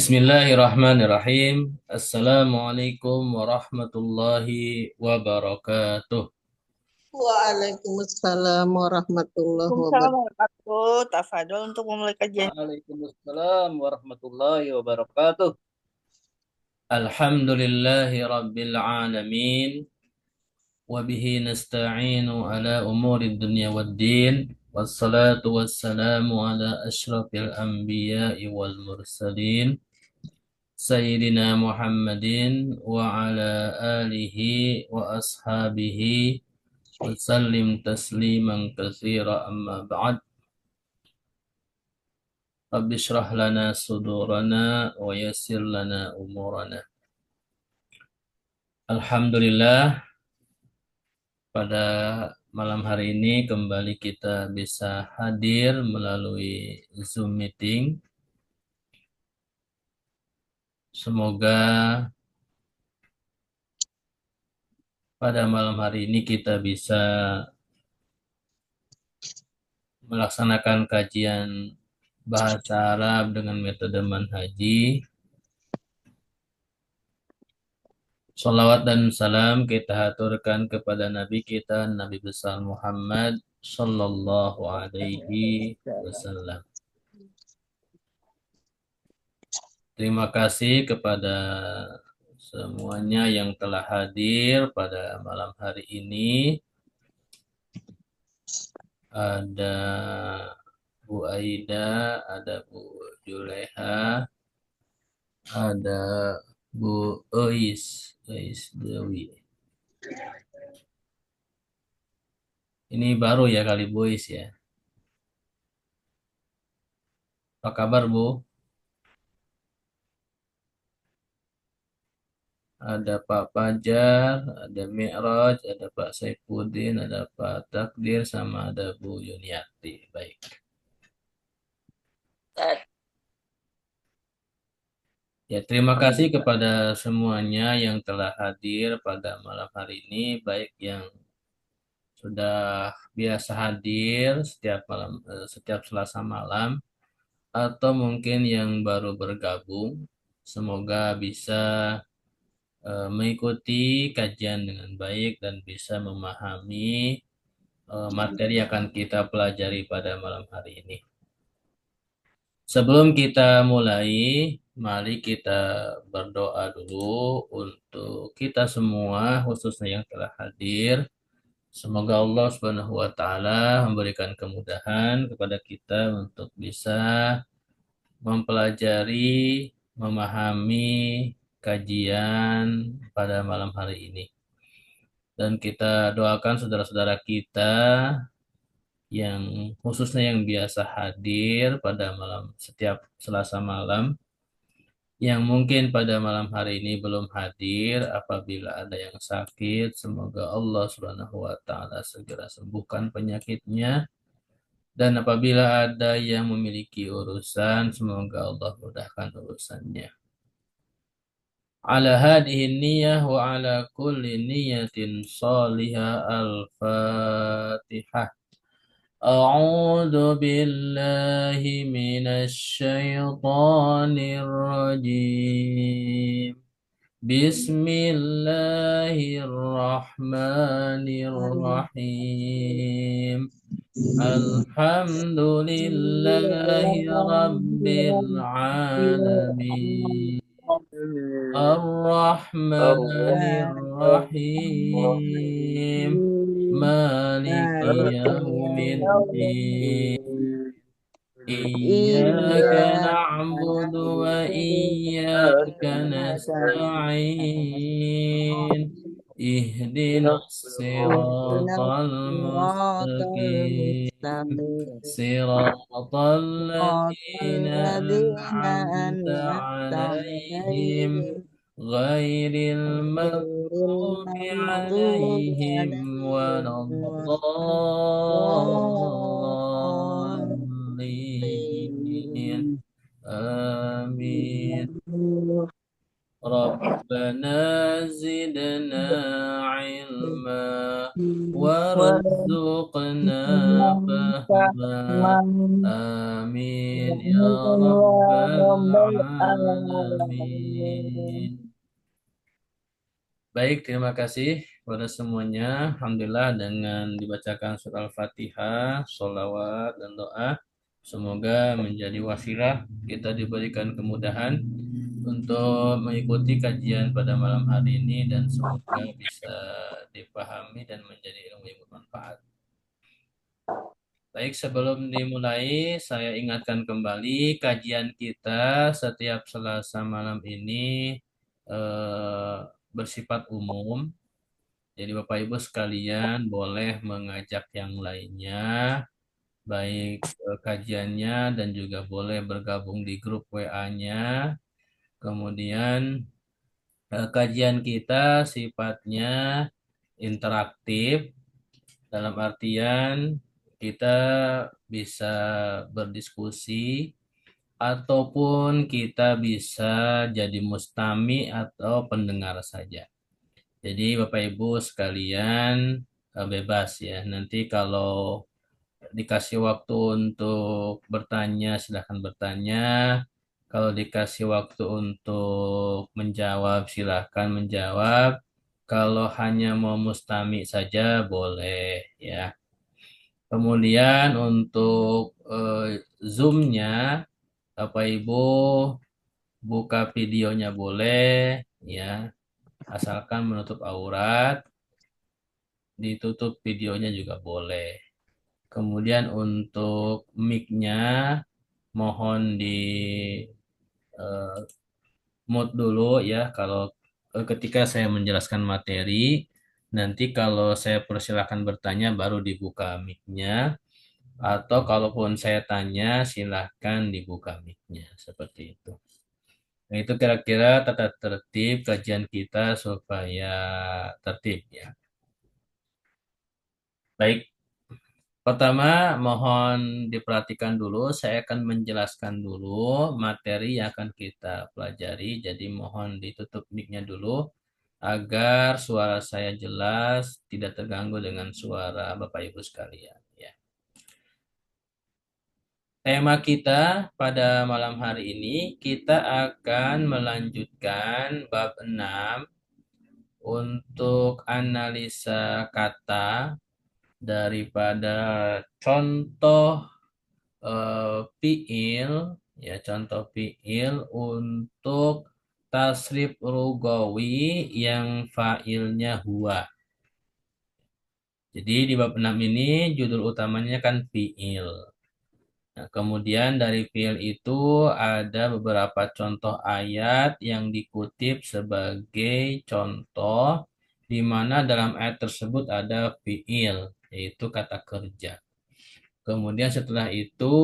Bismillahirrahmanirrahim. Assalamualaikum warahmatullahi wabarakatuh. Waalaikumsalam warahmatullahi Waalaikumsalam wabarakatuh. warahmatullahi wabarakatuh. Tafadhol untuk memulai kajian. Waalaikumsalam warahmatullahi wabarakatuh. Alhamdulillahi rabbil alamin. Wabihi nasta'inu ala umuri dunya waddin. Wassalatu wassalamu ala ashrafil anbiya'i wal mursalin. Sayyidina Muhammadin wa ala alihi wa ashabihi Wasallim tasliman katsira amma ba'd. Rabbi shrah lana sudurana wa yassir lana umurana. Alhamdulillah, pada malam hari ini kembali kita bisa hadir melalui Zoom meeting. Semoga pada malam hari ini kita bisa melaksanakan kajian bahasa Arab dengan metode manhaji. Salawat dan salam kita haturkan kepada Nabi kita, Nabi besar Muhammad Sallallahu Alaihi Wasallam. Terima kasih kepada semuanya yang telah hadir pada malam hari ini. Ada Bu Aida, ada Bu Juleha, ada Bu Eis Dewi. Ini baru ya kali Bu Eis ya. Apa kabar Bu? Ada Pak Fajar, ada Mi'raj, ada Pak Saifuddin, ada Pak Takdir, sama ada Bu Yuniati. Baik. Ya, terima kasih kepada semuanya yang telah hadir pada malam hari ini, baik yang sudah biasa hadir setiap malam, setiap Selasa malam, atau mungkin yang baru bergabung. Semoga bisa mengikuti kajian dengan baik dan bisa memahami materi yang akan kita pelajari pada malam hari ini. Sebelum kita mulai, mari kita berdoa dulu untuk kita semua, khususnya yang telah hadir. Semoga Allah Subhanahu wa taala memberikan kemudahan kepada kita untuk bisa mempelajari, memahami kajian pada malam hari ini. Dan kita doakan saudara-saudara kita yang khususnya yang biasa hadir pada malam setiap Selasa malam, yang mungkin pada malam hari ini belum hadir, apabila ada yang sakit, semoga Allah Subhanahu wa taala segera sembuhkan penyakitnya. Dan apabila ada yang memiliki urusan, semoga Allah mudahkan urusannya. Ala hadhihi niyyah wa ala kulli niyatin salihah al-Fatihah. أعوذ بالله من الشيطان الرجيم بسم الله الرحمن الرحيم الحمد لله رب العالمين الرحمن الرحيم مالك يوم الدين إياك نعبد وإياك نستعين اهدنا الصراط المستقيم صراط الذين أنعمت عليهم غير المغضوب عليهم ولا الضالين آمين ربنا زدنا علما وارزقنا فهما آمين يا رب العالمين. Baik, terima kasih kepada semuanya. Alhamdulillah dengan dibacakan surah Al-Fatihah, sholawat, dan doa. Semoga menjadi wasilah kita diberikan kemudahan untuk mengikuti kajian pada malam hari ini dan semoga bisa dipahami dan menjadi ilmu yang bermanfaat. Baik, sebelum dimulai, saya ingatkan kembali kajian kita setiap Selasa malam ini eh, bersifat umum. Jadi Bapak Ibu sekalian boleh mengajak yang lainnya, baik kajiannya dan juga boleh bergabung di grup WA-nya. Kemudian kajian kita sifatnya interaktif dalam artian kita bisa berdiskusi ataupun kita bisa jadi mustami atau pendengar saja. Jadi Bapak Ibu sekalian bebas ya. Nanti kalau dikasih waktu untuk bertanya, silahkan bertanya. Kalau dikasih waktu untuk menjawab, silahkan menjawab. Kalau hanya mau mustami saja boleh ya. Kemudian untuk Zoom-nya, Bapak Ibu buka videonya boleh ya, asalkan menutup aurat, ditutup videonya juga boleh. Kemudian untuk mic-nya mohon di eh, mute dulu ya kalau ketika saya menjelaskan materi. Nanti kalau saya persilahkan bertanya baru dibuka mic-nya. Atau kalaupun saya tanya silahkan dibuka mic-nya. Seperti itu. Nah, itu kira-kira tata tertib kajian kita supaya tertib ya. Baik, pertama mohon diperhatikan dulu, saya akan menjelaskan dulu materi yang akan kita pelajari. Jadi mohon ditutup mic-nya dulu agar suara saya jelas, tidak terganggu dengan suara Bapak Ibu sekalian ya. Tema kita pada malam hari ini kita akan melanjutkan bab 6 untuk analisa kata daripada contoh fiil ya, contoh fiil untuk tasrif lugawi yang failnya huwa. Jadi di bab 6 ini judul utamanya kan fiil. Nah, kemudian dari fiil itu ada beberapa contoh ayat yang dikutip sebagai contoh di mana dalam ayat tersebut ada fiil, yaitu kata kerja. Kemudian setelah itu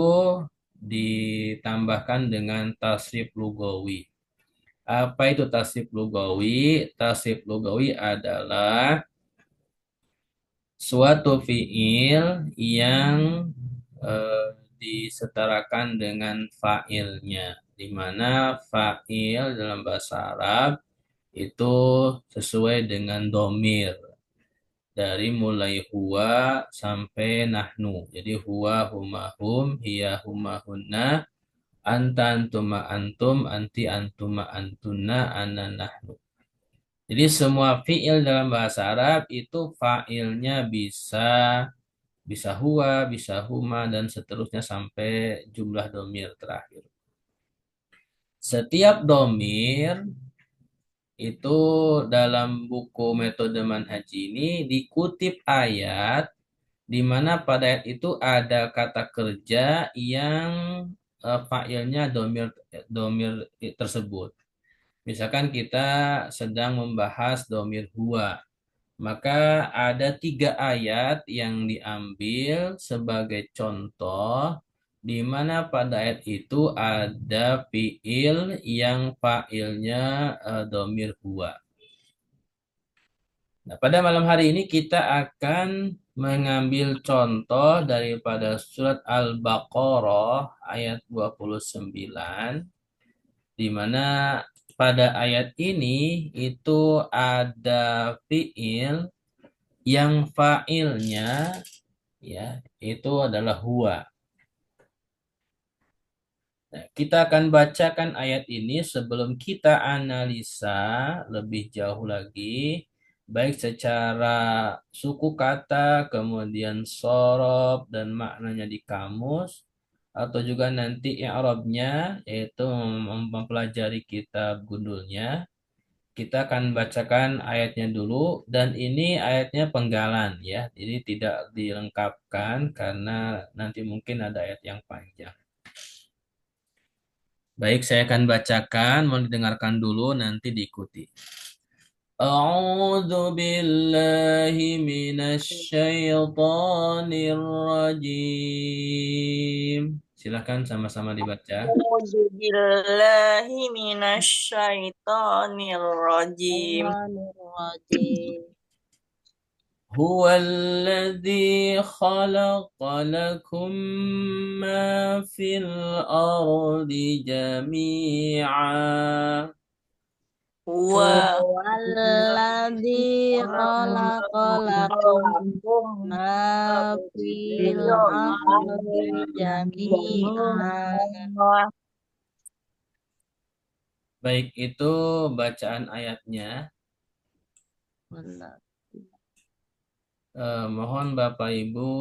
ditambahkan dengan tasrif lugawi. Apa itu tasrif lugawi? Tasrif lugawi adalah suatu fiil yang eh, disetarakan dengan fa'ilnya, di mana fa'il dalam bahasa Arab itu sesuai dengan domir dari mulai huwa sampai nahnu. Jadi huwa huma hum, hiya huma hunna, anta antuma antum, anti antuma antunna, ana nahnu. Jadi semua fiil dalam bahasa Arab itu fa'ilnya bisa huwa, bisa huma, dan seterusnya sampai jumlah domir terakhir. Setiap domir itu dalam buku metode manhaj ini dikutip ayat di mana pada ayat itu ada kata kerja yang fa'ilnya domir domir tersebut. Misalkan kita sedang membahas domir huwa. Maka ada 3 ayat yang diambil sebagai contoh di mana pada ayat itu ada fiil yang fa'ilnya domir huwa. Nah, pada malam hari ini kita akan mengambil contoh daripada surat Al-Baqarah ayat 29 di mana pada ayat ini itu ada fiil yang fa'ilnya ya itu adalah huwa. Nah, kita akan bacakan ayat ini sebelum kita analisa lebih jauh lagi, baik secara suku kata, kemudian sorob dan maknanya di kamus, atau juga nanti i'rabnya, yaitu mempelajari kitab gundulnya. Kita akan bacakan ayatnya dulu, dan ini ayatnya penggalan ya, jadi tidak dilengkapkan karena nanti mungkin ada ayat yang panjang. Baik, saya akan bacakan, mau didengarkan dulu, nanti diikuti. A'udzu billahi minasyaitonir rajim. Silakan sama-sama dibaca. A'udzubillahi minasyaitonirrajim. Bismillahirrahmanirrahim. هو الذي خلق لكم ما في الأرض جميعا Huwa Huwallazi khalaqalakum ma fil ardi jami'an. Baik, itu bacaan ayatnya. Mohon Bapak Ibu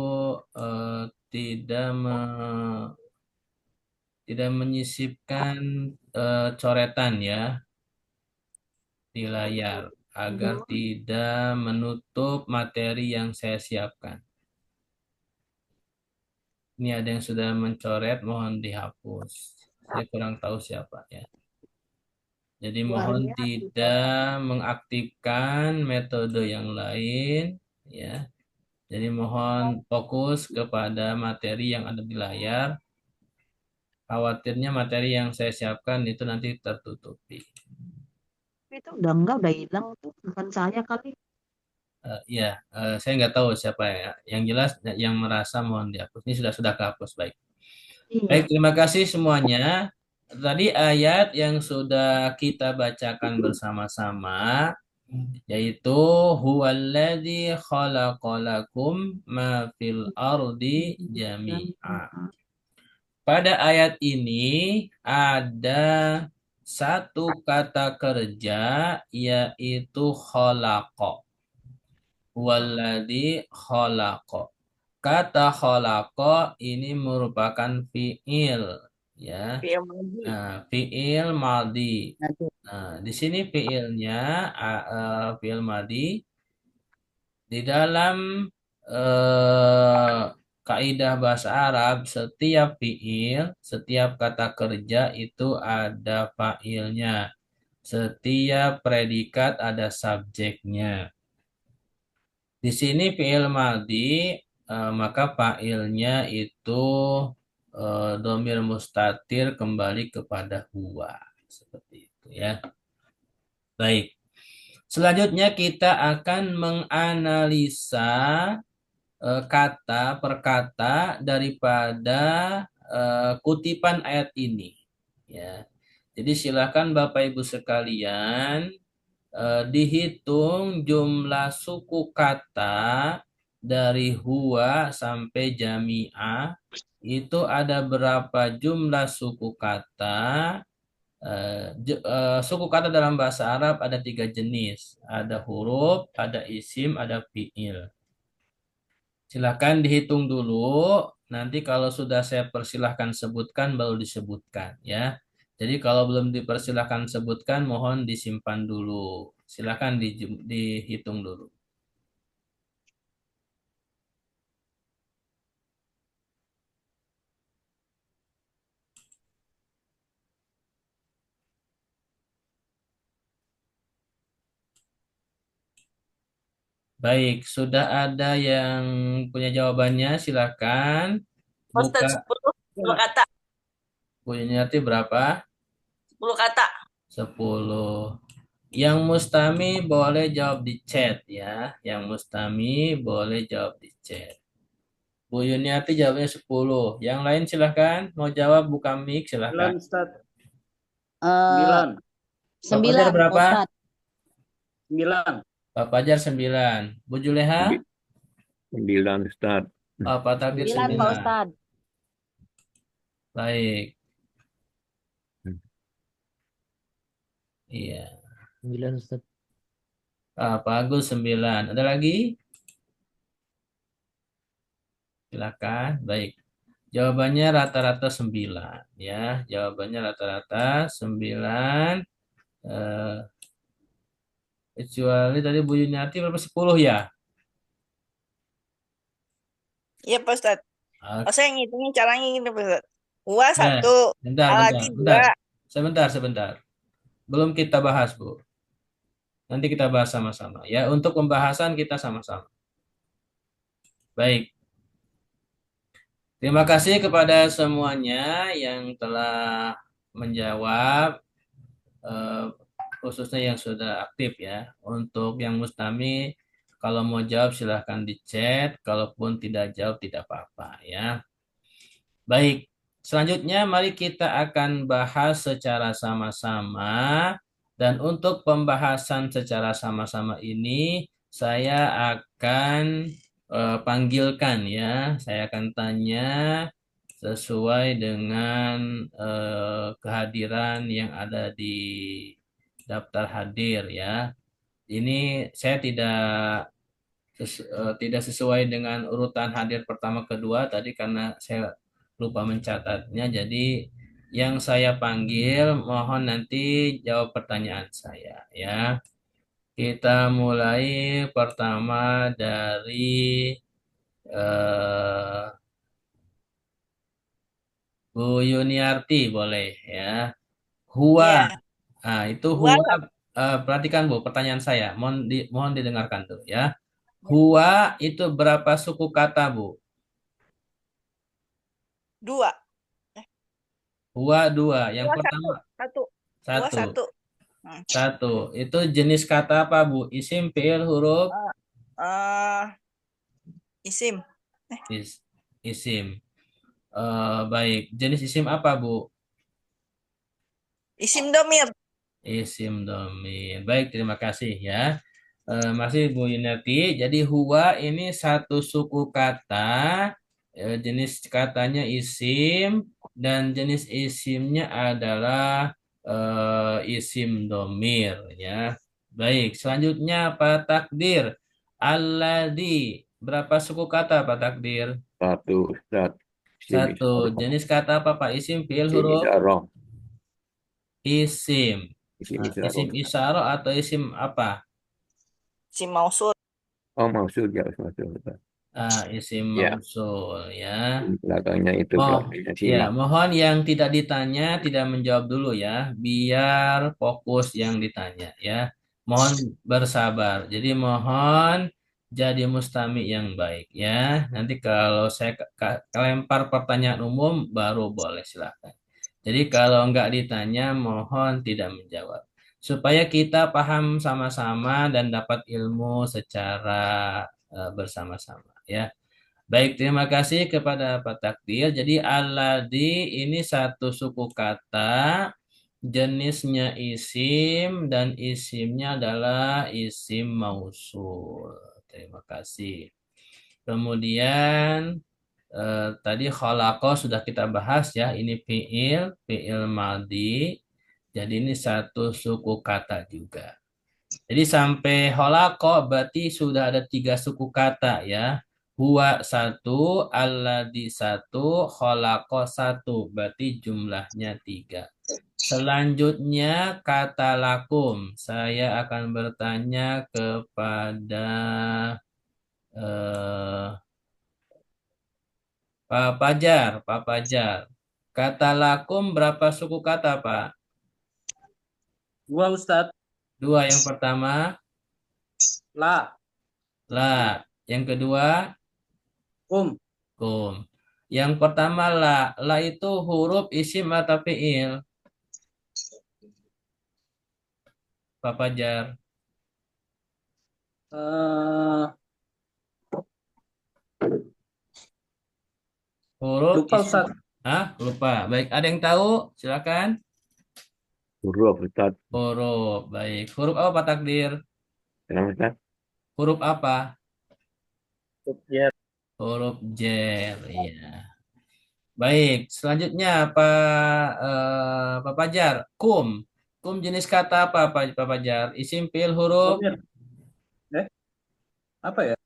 tidak menyisipkan coretan ya di layar agar tidak menutup materi yang saya siapkan. Ini ada yang sudah mencoret, mohon dihapus. Saya kurang tahu siapa ya. Jadi mohon tidak mengaktifkan metode yang lain ya. Jadi mohon fokus kepada materi yang ada di layar. Khawatirnya materi yang saya siapkan itu nanti tertutupi. Itu udah enggak, udah hilang tuh. Bukan saya kali. Ya, saya nggak tahu siapa ya. Yang jelas yang merasa mohon dihapus. Ini sudah kehapus, baik. Baik, Iya. terima kasih semuanya. Tadi ayat yang sudah kita bacakan bersama-sama yaitu huwallazi khalaqalakum ma fil ardi jami'a. Pada ayat ini ada satu kata kerja yaitu khalaqa. Huwallazi khalaqa. Kata khalaqa ini merupakan fiil ya. Fiil madhi. Nah, di sini fiilnya fiil madhi di dalam kaidah bahasa Arab setiap kata kerja itu ada fa'ilnya. Setiap predikat ada subjeknya. Di sini fiil madhi maka fa'ilnya itu domir mustatir kembali kepada huwa. Seperti itu ya. Baik. Selanjutnya kita akan menganalisa kata per kata daripada kutipan ayat ini. Ya. Jadi silakan Bapak Ibu sekalian dihitung jumlah suku kata dari huwa sampai jami'ah. Itu ada berapa jumlah suku kata? Suku kata dalam bahasa Arab ada 3 jenis. Ada huruf, ada isim, ada fiil. Silakan dihitung dulu. Nanti kalau sudah saya persilahkan sebutkan, baru disebutkan ya. Jadi kalau belum dipersilahkan sebutkan, mohon disimpan dulu. Silakan dihitung dulu. Baik, sudah ada yang punya jawabannya, silakan buka. Ustaz 10 kata. Punya nanti berapa? 10 kata. 10. Yang Mustami boleh jawab di chat ya. Yang Mustami boleh jawab di chat. Bu Yuniati jawabnya 10. Yang lain silahkan. Mau jawab buka mic silahkan. 9, Ustaz. 9. Pak Fajar 9, Pak berapa? Ustadz. 9. Pak Fajar 9. Bu Juleha? 9 Ustaz. Oh, Pak Takdir 9, Pak 9. Ustadz. Baik. Iya. 9 Ustaz. Pak Agus 9. Ada lagi? Silakan. Baik. Jawabannya rata-rata 9. Ya, jawabannya rata-rata 9. Eh, kecuali tadi Bu Yuniati berapa? 10 ya? Iya, Pak Ustadz. Oke. Oh, saya ngitungin caranya gini, Pak Ustadz. Gua Ya, 1, bentar, Aladi bentar. 2. Sebentar. Belum kita bahas, Bu. Nanti kita bahas sama-sama. Ya, untuk pembahasan kita sama-sama. Baik. Terima kasih kepada semuanya yang telah menjawab, khususnya yang sudah aktif ya. Untuk yang mustami, kalau mau jawab silahkan di chat. Kalaupun tidak jawab tidak apa-apa ya. Baik, selanjutnya mari kita akan bahas secara sama-sama. Dan untuk pembahasan secara sama-sama ini, saya akan panggilkan ya. Saya akan tanya sesuai dengan kehadiran yang ada di daftar hadir ya. Ini saya tidak sesuai dengan urutan hadir pertama kedua tadi karena saya lupa mencatatnya. Jadi yang saya panggil mohon nanti jawab pertanyaan saya ya. Kita mulai pertama dari eh, Bu Yuniarti boleh ya. Hua. Iya. Nah, itu Gua Hua, perhatikan Bu pertanyaan saya. Mohon didengarkan tuh ya. Hua itu berapa suku kata, Bu? 2. Hua dua. Yang Gua 1. pertama 1. Gua satu. 1. Hmm. Satu. Itu jenis kata apa, Bu? Isim, fiil, huruf? Eh, isim. Isim. Baik. Jenis isim apa, Bu? Isim domir. Isim domir. Baik, terima kasih ya. Masih Bu Yunati. Jadi huwa ini satu suku kata. Jenis katanya isim dan jenis isimnya adalah isim domir ya. Baik, selanjutnya Pak Takdir. Alladzi. Berapa suku kata Pak Takdir? 1 Ustaz. Satu. Jenis kata apa Pak? Isim, fiil, Isim huruf? isyarah. Isim. Isim Nah, isyarah. isim isyarah atau isim apa? Isim mausul. Oh, maksud ya, maksud Ustaz. Isim Ya, mausul ya. belakangnya itu belakangnya Ya, simak. mohon yang tidak ditanya tidak menjawab dulu ya, biar fokus yang ditanya ya. Mohon bersabar. Jadi mohon jadi mustami yang baik ya. Nanti kalau saya kelempar pertanyaan umum baru boleh silakan. Jadi kalau nggak ditanya mohon tidak menjawab. Supaya kita paham sama-sama dan dapat ilmu secara bersama-sama ya. Baik, terima kasih kepada Pak Takdir. Jadi aladi ini satu suku kata, jenisnya isim dan isimnya adalah isim mausul. Terima kasih. Kemudian tadi kholaqo sudah kita bahas ya, ini fiil maldi. Jadi ini satu suku kata juga. Jadi sampai holako berarti sudah ada 3 suku kata ya. Huwa 1, alladzi 1, holako 1. Berarti jumlahnya 3. Selanjutnya kata lakum. Saya akan bertanya kepada eh, Pak Pajar. Pak Pajar. Kata lakum berapa suku kata Pak? 2 Ustaz. 2. Yang pertama, La. la. Yang kedua, Kum. kum. Yang pertama la itu huruf isim atau fiil? Pak Fajar. Eh, Huruf lupa isim. Ustaz. Lupa. Baik, ada yang tahu? Silakan. Huruf Ustaz. Huruf. Baik. Huruf apa Pak Takdir? Kenapa Ustaz? Huruf apa? Subjek. Huruf jer. Iya. Baik. Selanjutnya Pak Fajar. Kum. Kum jenis kata apa Pak Fajar? Isim, fiil, huruf? Domir. Apa ya?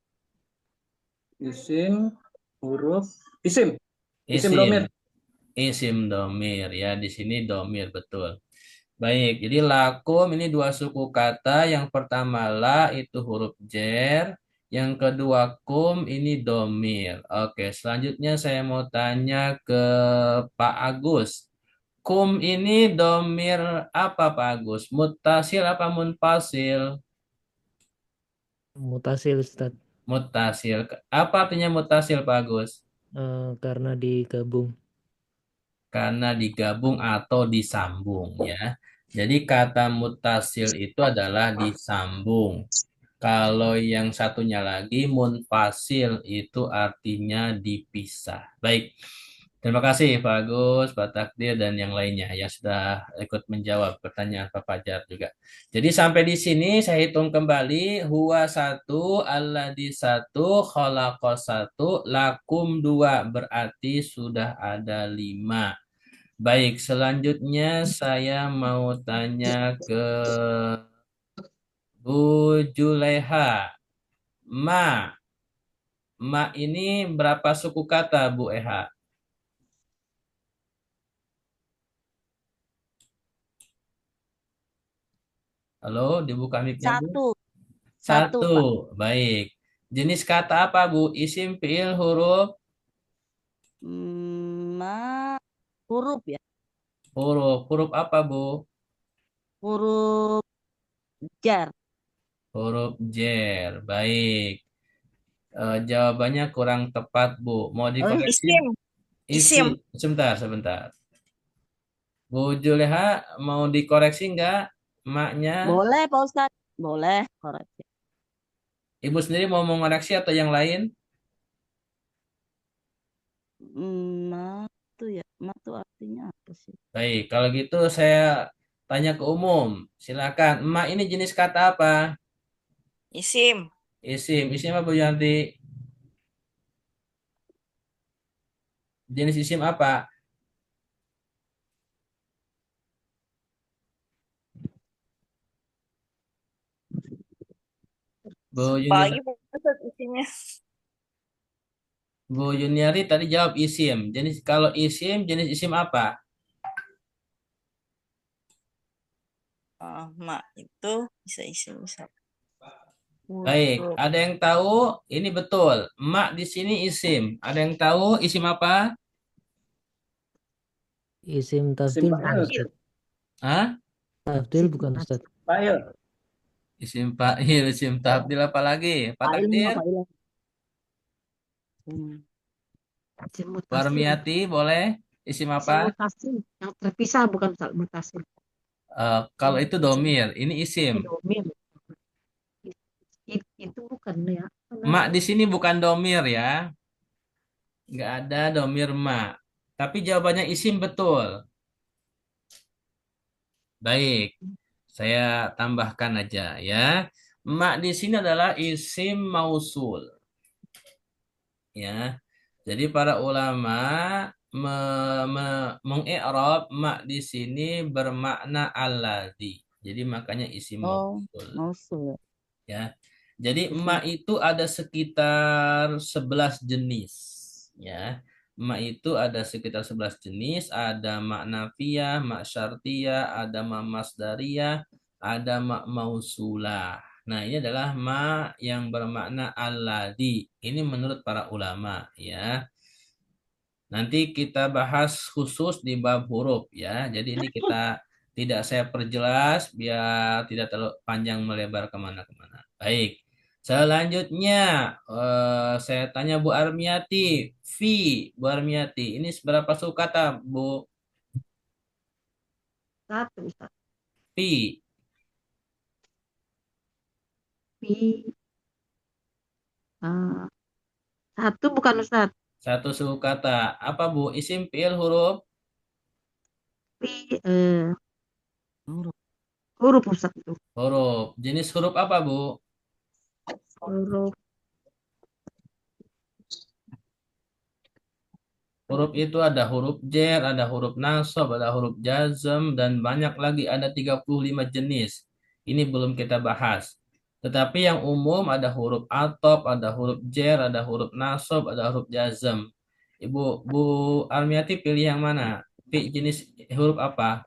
Isim, huruf, isim. Isim Isim. domir. Isim domir ya. Di sini domir betul. Baik, jadi lakum ini dua suku kata. Yang pertama la itu huruf jer, yang kedua kum ini domir. Oke, selanjutnya saya mau tanya ke Pak Agus. Kum ini domir apa Pak Agus? Muttasil apa munfasil? Mutasil Ustaz. Muttasil. Apa artinya muttasil Pak Agus? Karena digabung. Karena digabung atau disambung ya. Jadi kata mutasil itu adalah disambung. Kalau yang satunya lagi munfasil itu artinya dipisah. Baik. Terima kasih Pak Agus, Pak Takdir dan yang lainnya yang sudah ikut menjawab pertanyaan Pak Fajar juga. Jadi sampai di sini saya hitung kembali huwa satu, alladzi satu, khalaqos satu, lakum dua berarti sudah ada 5. Baik, selanjutnya saya mau tanya ke Bu Juleha. Ma. Ma ini berapa suku kata Bu Eha? Halo, dibuka mic-nya Bu. Satu. Satu. Pak. Baik. Jenis kata apa Bu? Isim, fiil, huruf? Huruf ya. Huruf. Huruf apa Bu? Huruf jar. Huruf jer. Baik. Jawabannya kurang tepat Bu. Mau dikoreksi? Isim. Isim. Sebentar. Bu Juleha mau dikoreksi nggak maknya? Boleh Pak Ustadz. Boleh. Koreksi. Ibu sendiri mau mengoreksi atau yang lain? Itu ya. Itu artinya apa sih? Baik, kalau gitu saya tanya ke umum. Silakan. Emak ini jenis kata apa? Isim. Isim. Isim apa Bu Yanti? Jenis isim apa? Bu Yuni- Pagi Pak Ustadz isimnya. Bu Yuniari tadi jawab isim. Kalau isim jenis isim apa? Mak itu bisa isim bisa. Baik, Huruf. ada yang tahu? Ini betul. Emak di sini isim. Ada yang tahu isim apa? Isim Isim tafdil bukan fa'il. Ustaz. Hah? Tafdil bukan Ustaz. Fa'il. Isim fa'il, isim tabdil apa lagi? Pak Takdir? Isim mutasil. Warmiati boleh? Isim Isim apa? mutasil. Yang terpisah bukan Ustaz, mutasil. Kalau itu domir, ini isim. Domir. Itu bukan ya. Mak di sini bukan domir ya. Nggak ada domir mak. Tapi jawabannya isim betul. Baik, saya tambahkan aja ya. Mak di sini adalah isim mausul. Ya, jadi para ulama mengi'rab mak di sini bermakna alladzi. Jadi makanya isim mausul. Mausul. Ya. Jadi emak itu ada sekitar 11 jenis. Ya. Emak itu ada sekitar 11 jenis. Ada mak nafiyah, mak syartiyah, ada mak masdariyah, ada mak mausulah. Nah, ini adalah mak yang bermakna alladzi. Ini menurut para ulama. Ya. Nanti kita bahas khusus di bab huruf. Ya. Jadi ini kita tidak saya perjelas biar tidak terlalu panjang melebar kemana-kemana. Baik. Selanjutnya, saya tanya Bu Armiati. Bu Armiati, ini seberapa suku kata, Bu? Satu Ustaz. Fi. Satu bukan Ustaz. Satu suku kata. Apa, Bu? Isim, fiil, huruf? Pi, Huruf Ustaz itu. Huruf. Jenis huruf apa, Bu? Huruf Huruf itu ada huruf jar, ada huruf nasab, ada huruf jazm, dan banyak lagi. Ada 35 jenis. Ini belum kita bahas. Tetapi yang umum ada huruf atop, ada huruf jar, ada huruf nasab, ada huruf jazm. Ibu Bu Almiati pilih yang mana? Jenis huruf apa?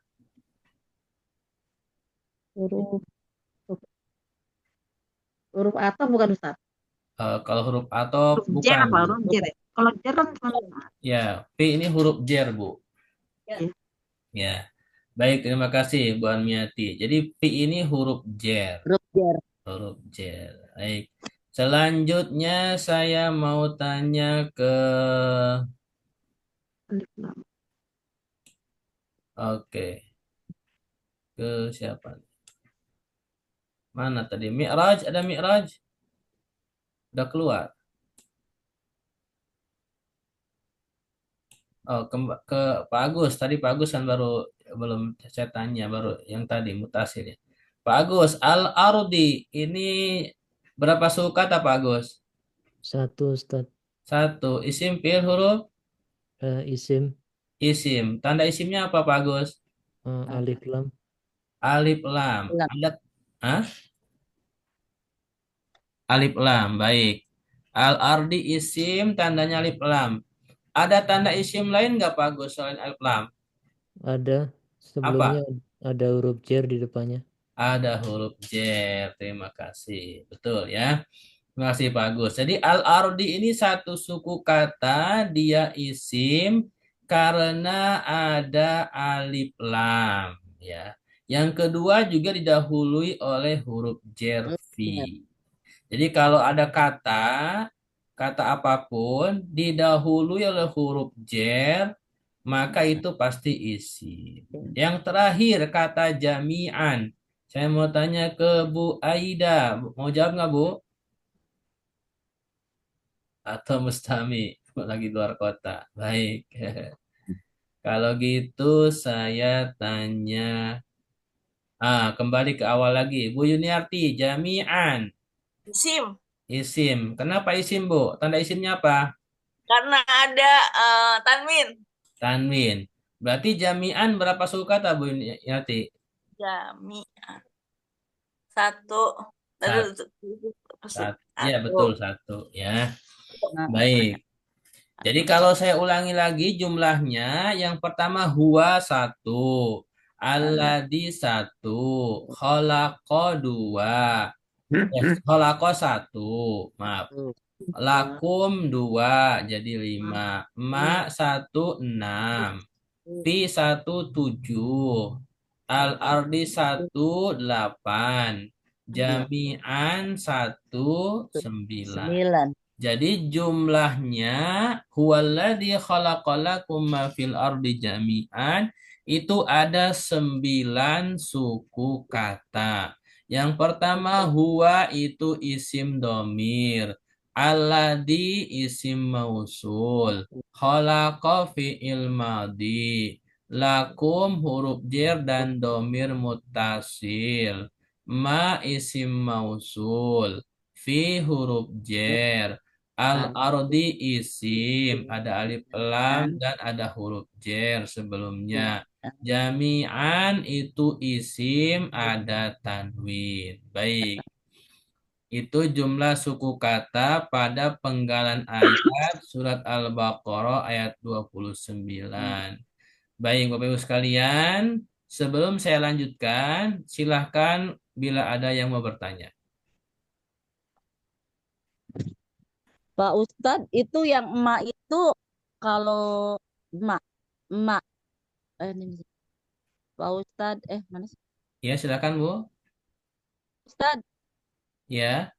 huruf huruf atau bukan Ustaz? Kalau huruf atop Huruf J bukan, apa? Bu. Huruf J deh. Kalau J kan cuma Ya, P ini huruf jar, Bu. ya. Ya. Baik, terima kasih Bu Almiati. Jadi P ini huruf jar. Huruf jar. Huruf jar. Baik. Selanjutnya saya mau tanya ke Alif lam. oke, ke siapa? Mana tadi? Mi'raj, ada Mi'raj? Udah keluar. Oh, ke Pak Agus. Tadi Pak Agus kan baru belum saya tanya, baru yang tadi mutasil ya. Pak Agus, al-ardi ini berapa suku kata Pak Agus? 1 Ustaz. 1. Isim, fi'il, huruf? Isim Isim. Tanda isimnya apa Pak Agus? alif lam. Alif lam. Lam. Ada Hah? Alif lam. Baik. Al-ardi isim tandanya alif lam. Ada tanda isim lain nggak Pak Agus selain alif lam? Ada Apa? sebelumnya ada huruf jar di depannya. Ada huruf jar. Terima kasih. Betul ya. Terima kasih Pak Agus. Jadi al-ardi ini satu suku kata, dia isim karena ada alif lam ya. Yang kedua juga didahului oleh huruf jar fi. Jadi kalau ada kata apapun didahului oleh huruf jar, maka itu pasti isim. Yang terakhir kata jami'an. Saya mau tanya ke Bu Aida. Mau jawab nggak Bu? Atau Mustami lagi luar kota. Baik. Kalau gitu saya tanya. Kembali ke awal lagi. Bu Yuniarti, jami'an. Isim. Isim. Kenapa isim, Bu? Tanda isimnya apa? Karena ada tanwin. Tanwin. Berarti jami'an berapa suku kata, Bu Yuniarti? Jami'an. 1. Ya, betul, 1. Ya. Baik. Jadi kalau saya ulangi lagi jumlahnya, yang pertama huwa 1, alladzi 1, khalaqa 2, khalaqa 1, maaf. Lakum 2 jadi 5, ma 1 6, pi 1 7, al-ardi 1 8, jami'an 1 9. Jadi jumlahnya huwallazi khalaqalakum ma fil ardi jami'an itu ada 9 suku kata. Yang pertama huwa itu isim domir, alladzi isim mausul, khalaqa fi'il madhi, lakum huruf jar dan domir muttasil, ma isim mausul, fi huruf jar. Al-ardi isim, ada alif lam dan ada huruf jar sebelumnya. Jami'an itu isim, ada tanwin. Baik. Itu jumlah suku kata pada penggalan ayat surat Al-Baqarah ayat 29. Baik, Bapak Ibu sekalian, sebelum saya lanjutkan, silahkan bila ada yang mau bertanya. Pak Ustadz, itu yang emak itu kalau emak, emak, ini Pak Ustadz, mana sih? Ya, silakan Bu. Ustadz, Ya,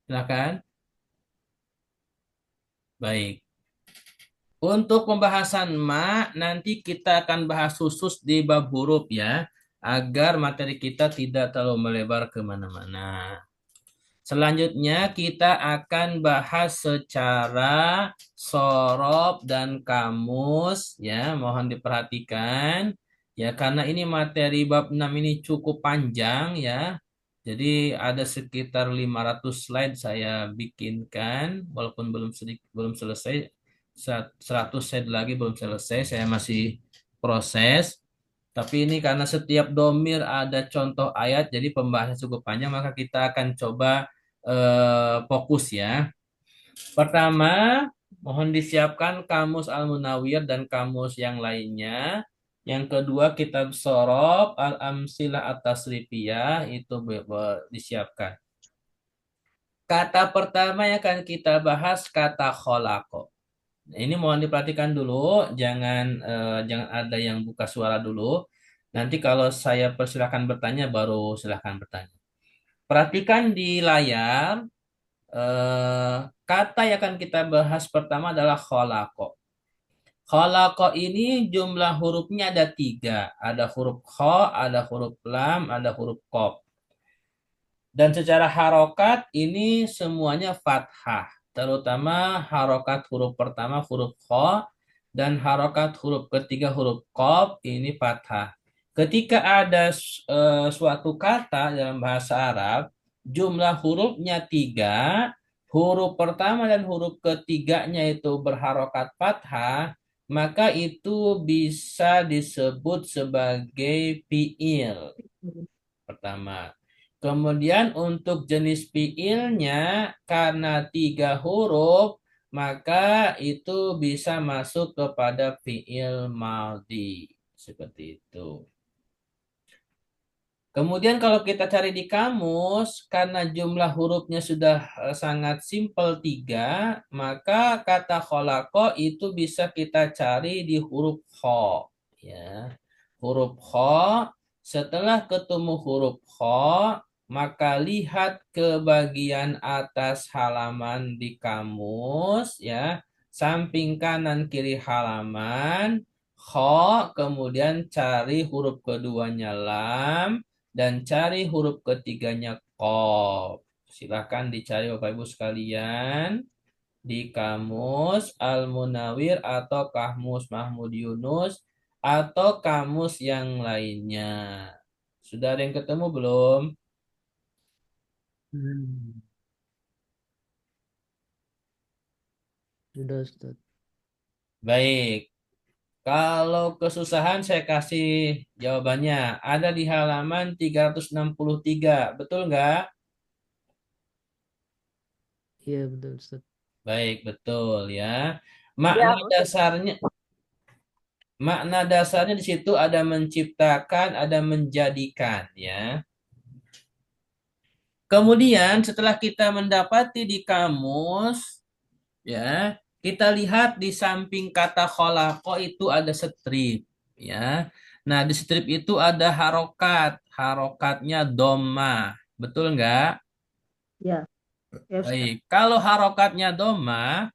silakan. Baik. Untuk pembahasan ma, nanti kita akan bahas khusus di bab huruf ya, agar materi kita tidak terlalu melebar kemana-mana. Selanjutnya kita akan bahas secara sorob dan kamus ya, mohon diperhatikan ya karena ini materi bab 6 ini cukup panjang ya. Jadi ada sekitar 500 slide saya bikinkan walaupun belum selesai 100 slide lagi belum selesai, saya masih proses. Tapi ini karena setiap domir ada contoh ayat, jadi pembahasan cukup panjang, maka kita akan coba fokus ya. Pertama, mohon disiapkan kamus Al-Munawwir dan kamus yang lainnya. Yang kedua, kitab Sorob Al-Amsilah At-Tasrifiyah itu disiapkan. Kata pertama yang akan kita bahas kata kholako. Ini mohon diperhatikan dulu, jangan ada yang buka suara dulu. Nanti kalau saya persilahkan bertanya, baru silahkan bertanya. Perhatikan di layar, kata yang akan kita bahas pertama adalah kholako. Kholako ini jumlah hurufnya ada 3. Ada huruf kho, ada huruf lam, ada huruf kof. Dan secara harokat ini semuanya fathah. Terutama harokat huruf pertama huruf kho dan harokat huruf ketiga huruf kof ini fathah. Ketika ada suatu kata dalam bahasa Arab, jumlah hurufnya 3, huruf pertama dan huruf ketiganya itu berharokat fathah, maka itu bisa disebut sebagai fi'il pertama. Kemudian untuk jenis fiilnya karena 3 huruf maka itu bisa masuk kepada fiil madhi seperti itu. Kemudian kalau kita cari di kamus karena jumlah hurufnya sudah sangat simpel 3, maka kata kholako itu bisa kita cari di huruf kho ya. Huruf kho, setelah ketemu huruf kho maka lihat ke bagian atas halaman di kamus ya, samping kanan kiri halaman kho, kemudian cari huruf keduanya lam dan cari huruf ketiganya qaf. Silakan dicari Bapak Ibu sekalian di kamus Al-Munawwir atau kamus Mahmud Yunus atau kamus yang lainnya. Sudah ada yang ketemu belum? Sudah, Ustaz. Baik. Kalau kesusahan saya kasih jawabannya. Ada di halaman 363. Betul nggak? Iya, betul, Ustaz. Baik, betul ya. Makna dasarnya di situ ada menciptakan, ada menjadikan ya. Kemudian setelah kita mendapati di kamus ya, kita lihat di samping kata kholako itu ada strip ya. Nah, di strip itu ada harokat. Harokatnya doma. Betul nggak? Ya. Ya, Ustaz. Baik. Kalau harokatnya doma,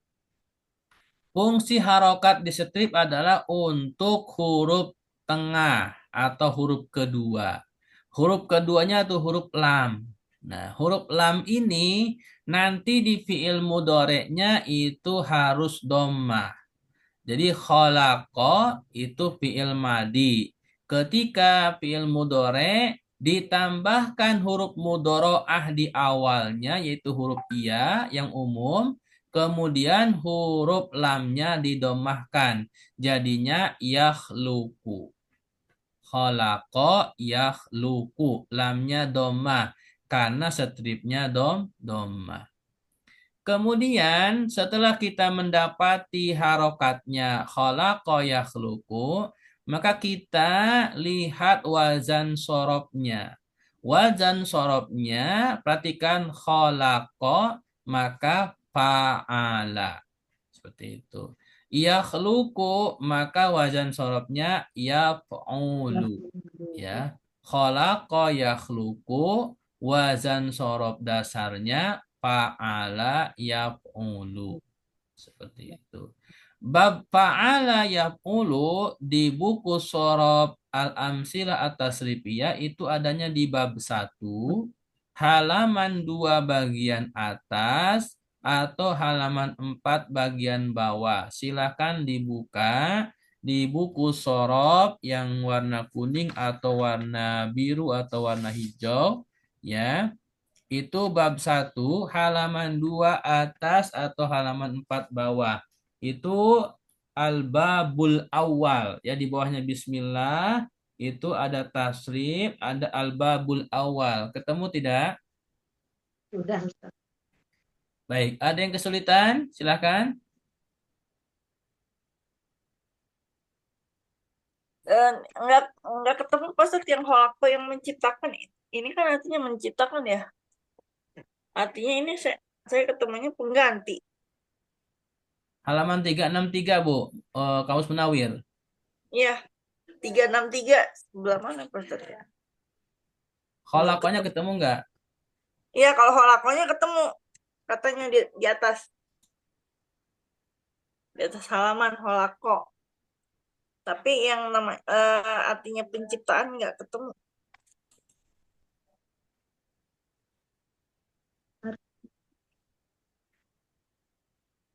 fungsi harokat di strip adalah untuk huruf tengah atau huruf kedua. Huruf keduanya itu huruf lam. Nah, huruf lam ini nanti di fi'il mudhoreknya itu harus dhammah. Jadi khalaqa itu fi'il madi. Ketika fi'il mudhorek ditambahkan huruf mudhoro'ah di awalnya yaitu huruf iya yang umum, kemudian huruf lamnya didomahkan. Jadinya yakhluqu. Khalaqa yakhluqu. Lamnya domah karena stripnya domah. Kemudian setelah kita mendapati harokatnya khalaqa yakhluqu, maka kita lihat wazan sorobnya. Wazan sorobnya, perhatikan khalaqa, maka fa'ala. Seperti itu. Yakhluqu, maka wazan sorobnya yaf'ulu. Ya. Khalaqa yakhluqu, wazan sorob dasarnya fa'ala yaf'ulu. Seperti itu. Bab fa'ala yaf'ulu di buku sorob Al-Amsilah At-Tasrifiyah itu adanya di bab 1 halaman 2 bagian atas atau halaman 4 bagian bawah. Silakan dibuka di buku sorop yang warna kuning atau warna biru atau warna hijau, ya. Itu bab 1 halaman 2 atas atau halaman 4 bawah. Itu al-babul awal, ya, di bawahnya bismillah itu ada tasrif, ada al-babul awal. Ketemu tidak? Sudah, Ustaz. Baik, ada yang kesulitan? Silakan. Nggak ketemu pas yang holako yang menciptakan. Ini kan artinya menciptakan ya. Artinya ini saya ketemunya pengganti. Halaman 363, Bu. Kamus Munawir. Iya, 363 sebelah mana Ustaz ya? Khalakonya ketemu nggak? Iya, kalau holakonya ketemu katanya di atas. Di atas halaman holako. Tapi yang artinya penciptaan nggak ketemu.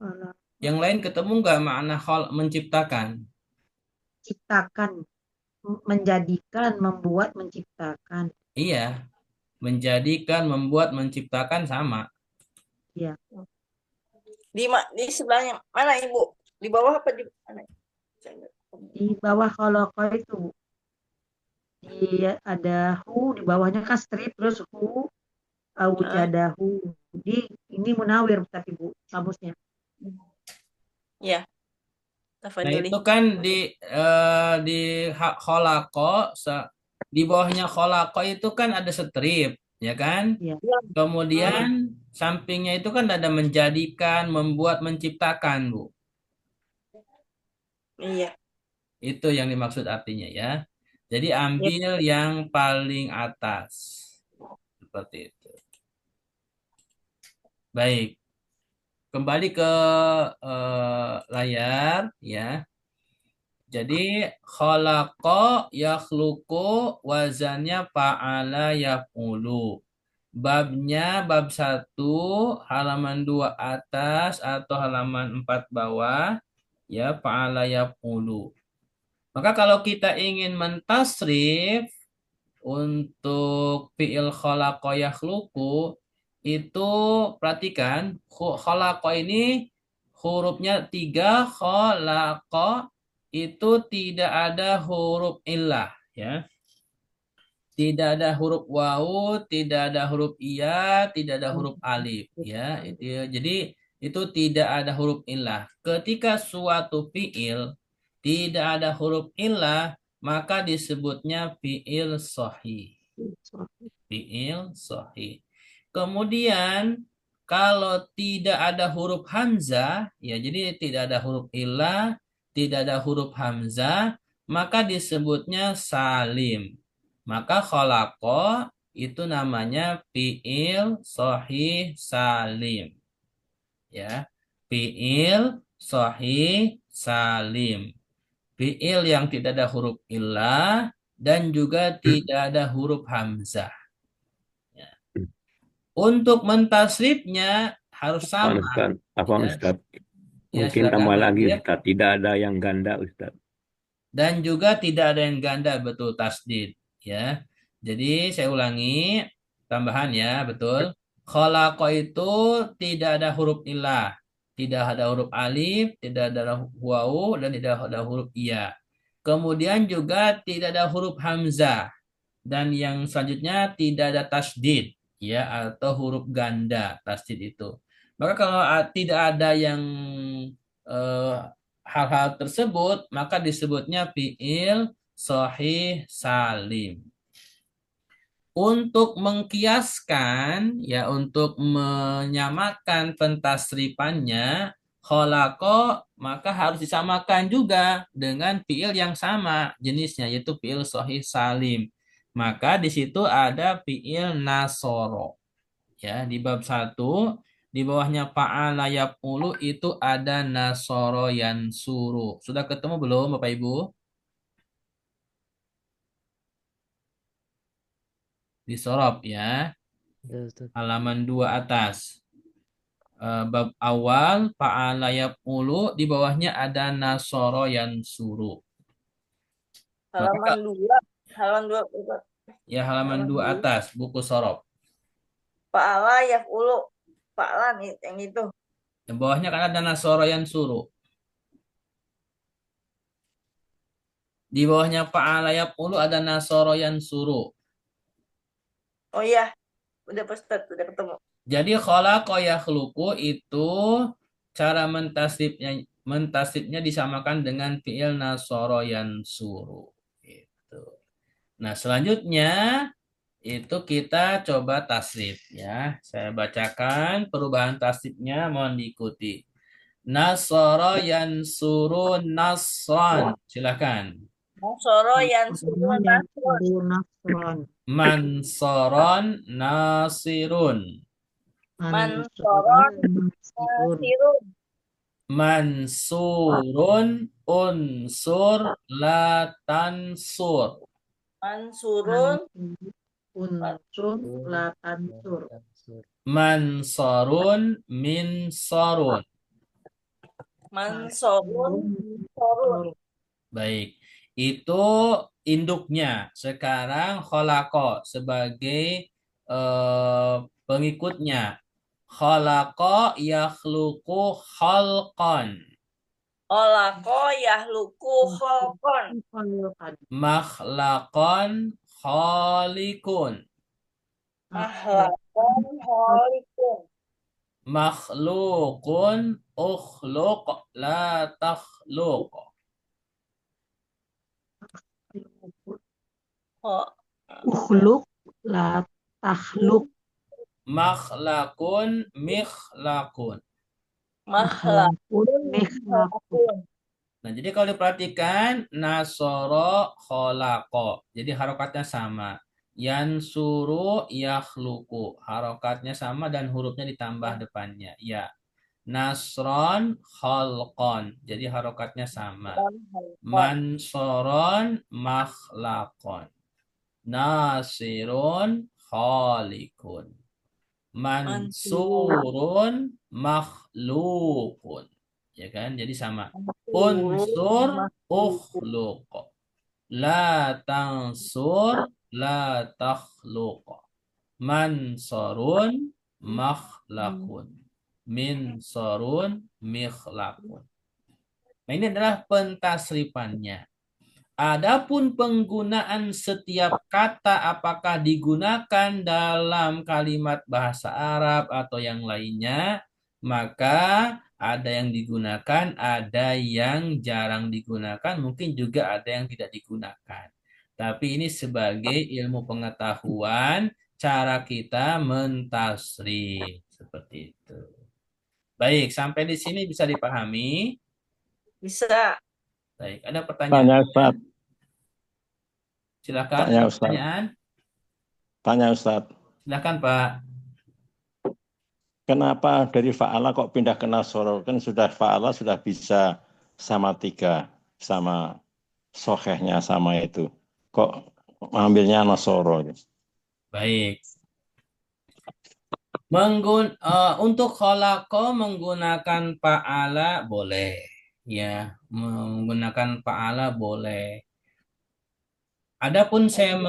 Kalau Yang lain ketemu nggak makna menciptakan? ciptakan, menjadikan, membuat, menciptakan. Iya, menjadikan, membuat, menciptakan sama. Ya, Di sebelahnya mana Ibu? Di bawah apa di mana? Saya nggak ketemu. di bawah koloko itu ada hu, di bawahnya kan strip, terus hu, awjadahu. Ini munawir tapi Bu, kamusnya. Iya. Nah, Tafadholi. itu kan di kholako, di bawahnya kholako itu kan ada strip, ya kan? Ya. Kemudian sampingnya itu kan ada menjadikan, membuat, menciptakan, Bu. Iya. Itu yang dimaksud artinya, ya. Jadi ambil yang paling atas. Seperti itu. Baik. Kembali ke layar, ya. Jadi khalaqa yakhluqu wazannya fa'ala yaf'ulu. Babnya bab 1 halaman 2 atas atau halaman 4 bawah, ya, fa'ala yaf'ulu. Maka kalau kita ingin mentasrif untuk fi'il khalaqa yakhluqu, itu perhatikan khalaqa ini hurufnya 3, khalaqa itu tidak ada huruf illah, ya. Tidak ada huruf wawu, tidak ada huruf iya, tidak ada huruf alif, ya. Jadi itu tidak ada huruf illah. Ketika suatu fi'il tidak ada huruf illah, maka disebutnya fi'il sahih. Fi'il sahih. Kemudian kalau tidak ada huruf hamzah, ya, jadi tidak ada huruf illah, tidak ada huruf hamzah, maka disebutnya salim. Maka khalaqa itu namanya fi'il sahih salim. Ya, fi'il sahih salim. Fi'il yang tidak ada huruf illah dan juga tidak ada huruf hamzah. Ya. Untuk mentasrifnya harus sama. Apa Ya. Ustaz? Ya, Mungkin silakan, tambah Bu. lagi Ya. Ustaz. Tidak ada yang ganda Ustaz. Dan juga tidak ada yang ganda, betul, tasdid, ya. Jadi saya ulangi tambahan, ya, betul. Khalaqa itu tidak ada huruf illah, tidak ada huruf alif, tidak ada wawu, dan tidak ada huruf iya. Kemudian juga tidak ada huruf hamzah, dan yang selanjutnya tidak ada tasdid, ya, atau huruf ganda tasdid itu. Maka kalau tidak ada yang hal-hal tersebut, maka disebutnya fi'il sahih salim. Untuk mengkiaskan, ya, untuk menyamakan pentasrifannya, khalaqa maka harus disamakan juga dengan fi'il yang sama jenisnya, yaitu fi'il sahih salim. Maka di situ ada fi'il nasoro. Ya, di bab 1 di bawahnya fa'ala yaf'ulu itu ada nasoro yansuru. Sudah ketemu belum Bapak Ibu? Di sorop, ya. Ya Ustaz. Halaman 2 atas. Bab awal fa'ala yaf'ulu, di bawahnya ada nasoro yansuru. Maka Halaman 2. Halaman 2. ya halaman 2 atas buku sorof. Fa'ala yaf'ulu. Fa'ala nih yang itu. Di bawahnya kan ada nasoro yansuru. Di bawahnya fa'ala yaf'ulu ada nasoro yansuru. Oh iya, udah Ustaz, udah ketemu. Jadi khalaqa yakhluqu itu cara mentasrifnya disamakan dengan fi'il nasoro yansuru. Gitu. Nah, selanjutnya itu kita coba tasrif ya. Saya bacakan perubahan tasrifnya, mohon diikuti. Nasara yansuru nasran. Silakan. Nasoro yansuru Yang nasron. suruh nasron. Mansoron nasirun. Mansoron Nasirun. nasirun. Mansurun unsur la tansur. Mansurun Unsur latansur. Mansorun minsorun. mansorun sorun. Baik, itu induknya. Sekarang kholako sebagai pengikutnya. Kholako yakhluqu khalqan. Olako yahluku kholkon. Makhlaqan khaliqun. Mahlakon holikun. Makhluqun ukhluq la takhluq. Ukhluk la takhluk. Makhlaqun mikhlaqun. Mahlakun Mikhlakun. Nah, jadi kalau diperhatikan nasoro kholako. Jadi harokatnya sama. Yansuru yakhluku. Harokatnya sama dan hurufnya ditambah depannya. Ya. Nasron kholkon. Jadi harokatnya sama. Mansoron makhlakon. Nasirun kholikun. Mansurun makhlukun. Ya kan? Jadi sama. Unsur ukhluq. La tansur la takhluq. Mansurun makhlakun. Minsurun mikhlakun. Nah, ini adalah pentasrifannya. Adapun penggunaan setiap kata apakah digunakan dalam kalimat bahasa Arab atau yang lainnya, maka ada yang digunakan, ada yang jarang digunakan, mungkin juga ada yang tidak digunakan. Tapi ini sebagai ilmu pengetahuan cara kita mentasrif seperti itu. Baik, sampai di sini bisa dipahami? Bisa. Baik, ada pertanyaan? Tanya Ustaz. Silakan. Tanya Ustaz. Pertanyaan? Tanya Ustaz. Silakan Pak. Kenapa dari fa'ala kok pindah ke nasoro? Kan sudah fa'ala sudah bisa sama 3. Sama sohehnya sama itu. Kok ambilnya nasoro? Baik. Untuk kholako menggunakan fa'ala boleh. Ya, menggunakan fa'ala boleh. Adapun saya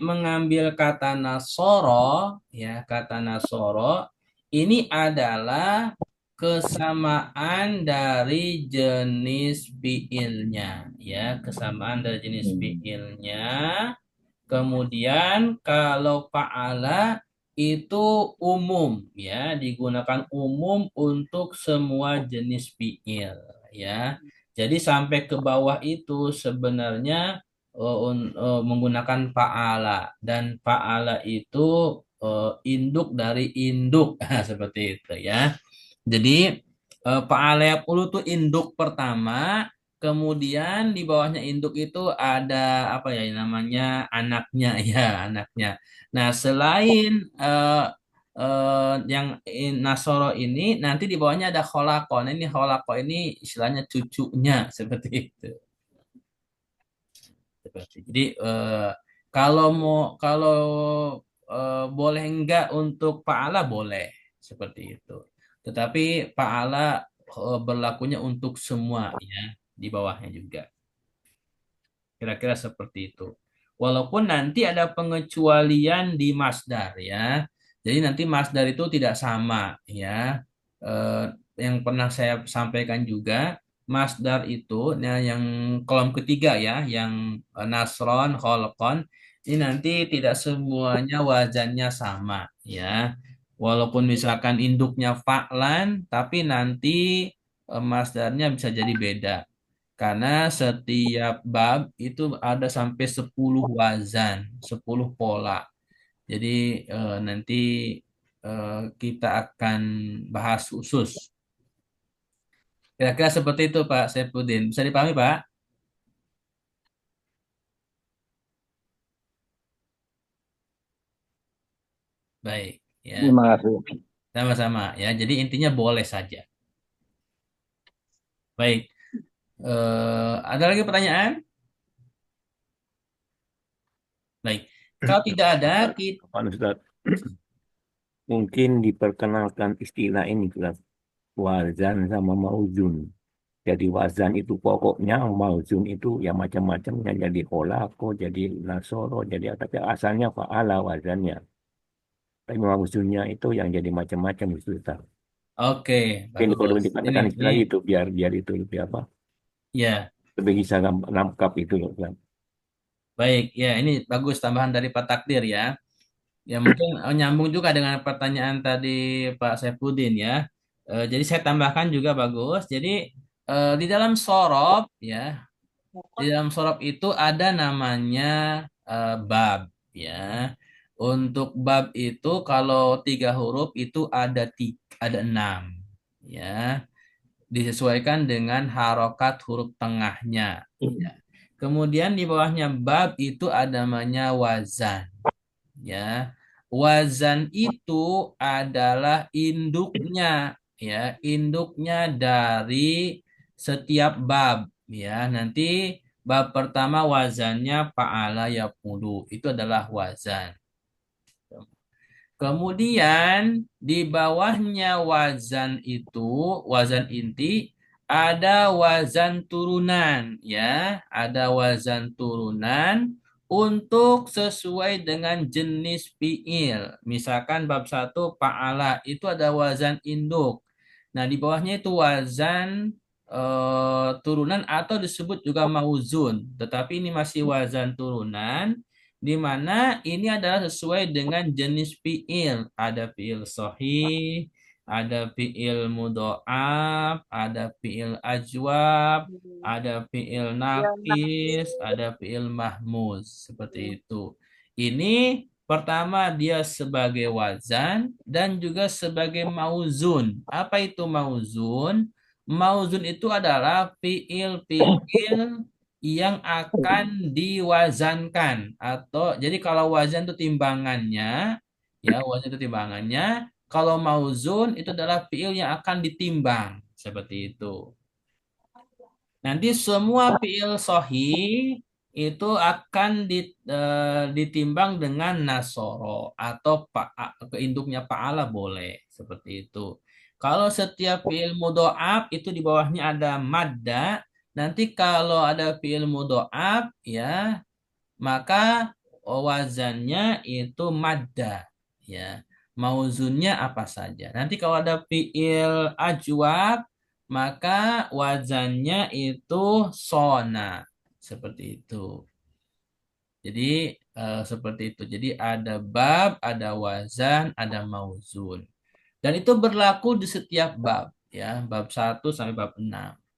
mengambil kata nasoro, ya, kata nasoro, ini adalah kesamaan dari jenis fiilnya, ya, kesamaan dari jenis fiilnya. Kemudian kalau fa'ala itu umum, ya, digunakan umum untuk semua jenis fiil, ya. Jadi sampai ke bawah itu sebenarnya menggunakan fa'ala, dan fa'ala itu induk dari induk seperti itu ya. Jadi fa'ala yaf'ulu itu induk pertama, kemudian di bawahnya induk itu ada apa ya namanya anaknya ya, anaknya. Nah, selain yang nasoro ini nanti di bawahnya ada kholako. Nah, ini kholako ini istilahnya cucunya seperti itu. Jadi kalau boleh enggak untuk pahala boleh seperti itu. Tetapi pahala berlakunya untuk semua ya di bawahnya juga. Kira-kira seperti itu. Walaupun nanti ada pengecualian di masdar ya. Jadi nanti masdar itu tidak sama ya. Eh, yang pernah saya sampaikan juga, masdar itu nah, yang kolom ketiga ya, yang nasron, kholqon, ini nanti tidak semuanya wazannya sama ya. Walaupun misalkan induknya fa'lan, tapi nanti masdarnya bisa jadi beda. Karena setiap bab itu ada sampai 10 wazan, 10 pola. Jadi nanti kita akan bahas khusus. Kira-kira seperti itu Pak Saipudin. Bisa dipahami Pak? Baik, ya. Terima kasih. Sama-sama ya. Jadi intinya boleh saja. Baik. Ada lagi pertanyaan? Baik. Kalau tidak ada, kita Pak Ustaz, mungkin diperkenalkan istilah ini kelas wazan sama mauzun. Jadi wazan itu pokoknya, mauzun itu ya macam-macamnya. Jadi holako, jadi nasoro, jadi tapi asalnya fa'ala wazannya. Tapi mauzunnya itu yang jadi macam-macam itu Ustaz. oke, Mungkin perlu bagus. dikatakan istilah itu biar itu lebih apa? Ya. Lebih bisa nangkap itu loh Ustaz. Baik, ya ini bagus tambahan dari Pak Takdir ya. Ya mungkin nyambung juga dengan pertanyaan tadi Pak Saipudin ya. Jadi saya tambahkan juga bagus. Jadi di dalam sorob ya, di dalam sorob itu ada namanya bab ya. Untuk bab itu kalau 3 huruf itu ada 6 ya. Disesuaikan dengan harokat huruf tengahnya. Ya. Kemudian di bawahnya bab itu ada namanya wazan. Ya, wazan itu adalah induknya, ya, induknya dari setiap bab. Ya, nanti bab pertama wazannya fa'ala yaf'ulu. Itu adalah wazan. Kemudian di bawahnya wazan itu, wazan inti, ada wazan turunan ya, ada wazan turunan untuk sesuai dengan jenis fiil. Misalkan bab 1 fa'ala itu ada wazan induk. Nah, di bawahnya itu wazan turunan atau disebut juga mauzun, tetapi ini masih wazan turunan di mana ini adalah sesuai dengan jenis fiil. Ada fiil sahih, ada fiil mudho'af, ada fiil ajwab, ada fiil naqis, ada fiil mahmuz. Seperti itu. Ini pertama dia sebagai wazan dan juga sebagai mauzun. Apa itu mauzun? Mauzun itu adalah fiil-fiil yang akan diwazankan atau jadi kalau wazan itu timbangannya ya wazan itu timbangannya kalau mauzun itu adalah fiil yang akan ditimbang seperti itu. Nanti semua fiil sahih itu akan ditimbang dengan nasoro atau keinduknya fa'ala boleh seperti itu. Kalau setiap fiil mudho'af itu di bawahnya ada madda. Nanti kalau ada fiil mudho'af ya, maka wazannya itu madda ya. Mauzunnya apa saja. Nanti kalau ada fiil ajwab maka wazannya itu sona seperti itu. Jadi seperti itu. Jadi ada bab, ada wazan, ada mauzun. Dan itu berlaku di setiap bab ya, bab 1 sampai bab 6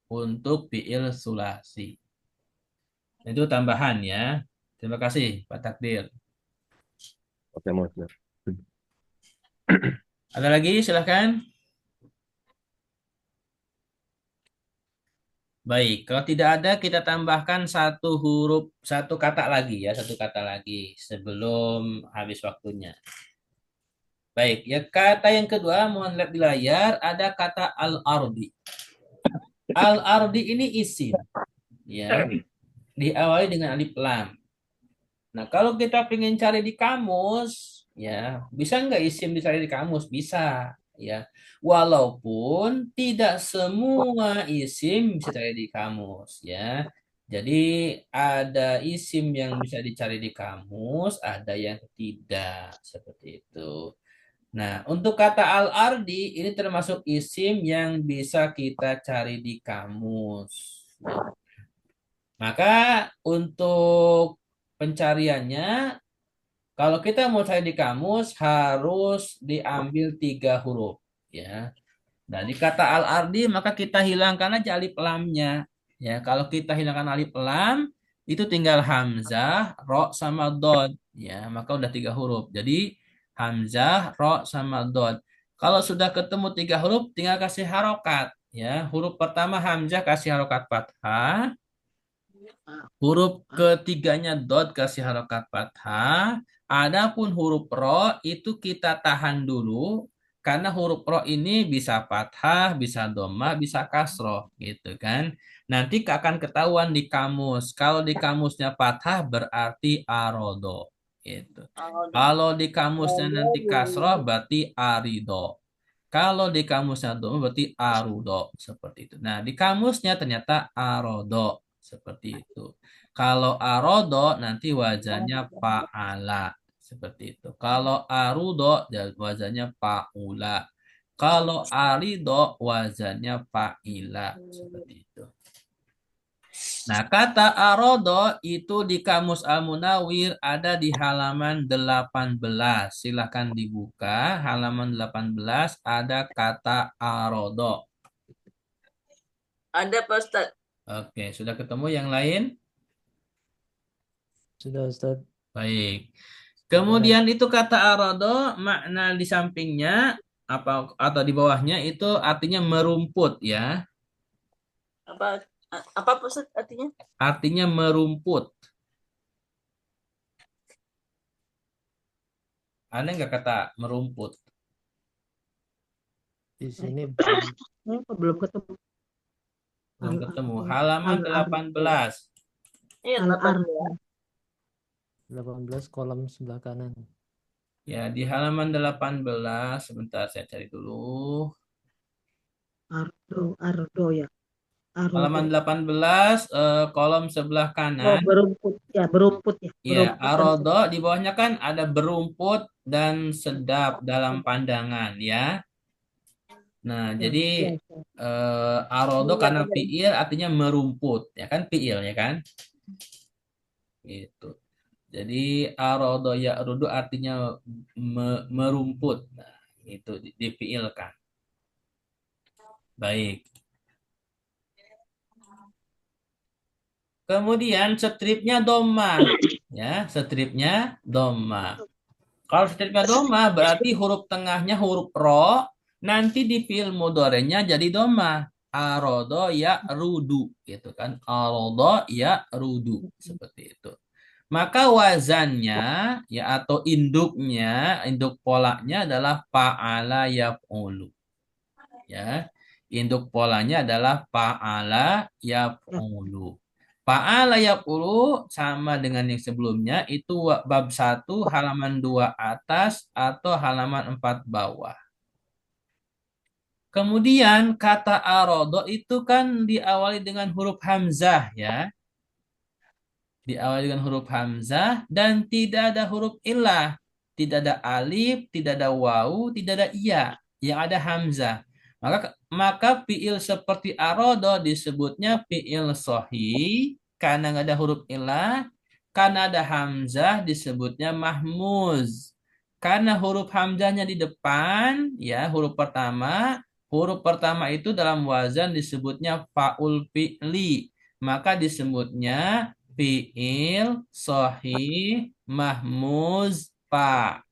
untuk fiil sulasi. Itu tambahan ya. Terima kasih Pak Takdir. Oke, Ustaz. Ada lagi silakan. Baik, kalau tidak ada kita tambahkan satu kata lagi ya, satu kata lagi sebelum habis waktunya. Baik, ya kata yang kedua mohon lihat di layar ada kata al-ardi. Al-ardi ini isim ya, diawali dengan alif lam. Nah, kalau kita ingin cari di kamus Ya, bisa nggak isim dicari di kamus? Bisa, ya. Walaupun tidak semua isim bisa dicari di kamus, ya. Jadi ada isim yang bisa dicari di kamus, ada yang tidak, seperti itu. Nah, untuk kata al-ardi ini termasuk isim yang bisa kita cari di kamus. Ya. Maka untuk pencariannya, kalau kita mau cari di kamus harus diambil 3 huruf, ya. Nah, di kata al-ardi maka kita hilangkan aja alif lamnya. Ya, kalau kita hilangkan alif lam itu tinggal hamzah, ro sama dod. Ya, maka udah 3 huruf. Jadi hamzah, ro sama dod. Kalau sudah ketemu 3 huruf, tinggal kasih harokat. Ya, huruf pertama hamzah kasih harokat fathah. Huruf ketiganya dot kasih harokat fathah. Adapun huruf ro itu kita tahan dulu karena huruf ro ini bisa fathah, bisa domah, bisa kasroh gitu kan. Nanti akan ketahuan di kamus. Kalau di kamusnya fathah berarti arodo gitu. Arodo. Kalau di kamusnya nanti kasroh berarti arido. Kalau di kamusnya domah berarti arudo seperti itu. Nah, di kamusnya ternyata arodo seperti itu. Kalau arodo nanti wazannya fa'ala seperti itu. Kalau arudo wazannya fa'ula. Kalau arido wazannya fa'ila seperti itu. Nah, kata arodo itu di Kamus Al-Munawwir ada di halaman 18. Silahkan dibuka. Halaman 18 ada kata arodo. Ada Pak Ustadz. Oke, sudah ketemu yang lain? Sudah Ustaz. Baik. Kemudian itu kata arodo, makna di sampingnya apa atau di bawahnya itu artinya merumput ya. Apa Pak Ustadz artinya? Artinya merumput. Ada nggak kata merumput? Di sini Belum ketemu. Belum ketemu. Halaman 18. Iya, Al-ardi. 18 kolom sebelah kanan. Ya, di halaman 18. Sebentar saya cari dulu. Ardo ya. Ardo. Halaman 18 kolom sebelah Oh, kanan. berumput ya, berumput ya. Ya, Berumput dan arodo di bawahnya kan ada berumput dan sedap dalam pandangan ya. Nah, sedap. jadi Ya, ya. arodo Iya, karena benar. fiil artinya merumput, ya kan fiil ya kan? Gitu. Jadi arodo ya rudu artinya merumput. Nah, itu difiilkan. Baik. Kemudian stripnya doma, ya stripnya doma. Kalau stripnya doma berarti huruf tengahnya huruf ro, nanti di fiil mudhari'nya jadi doma. Arodo ya rudu, gitu kan? Arodo ya rudu, seperti itu. Maka wazannya ya atau induknya, induk polanya adalah fa'ala yaf'ulu. Ya. Induk polanya adalah fa'ala yaf'ulu. Fa'ala yaf'ulu sama dengan yang sebelumnya itu bab 1 halaman 2 atas atau halaman 4 bawah. Kemudian kata arodo itu kan diawali dengan huruf hamzah ya. Diawali dengan huruf hamzah dan tidak ada huruf illah. Tidak ada alif, tidak ada wawu, tidak ada iya. Yang ada hamzah. Maka fiil seperti arodo disebutnya fiil sohi karena nggak ada huruf illah. Karena ada hamzah disebutnya mahmuz. Karena huruf hamzahnya di depan, ya huruf pertama itu dalam wazan disebutnya faul fi'li. Maka disebutnya fiil sahih mahmuz fa.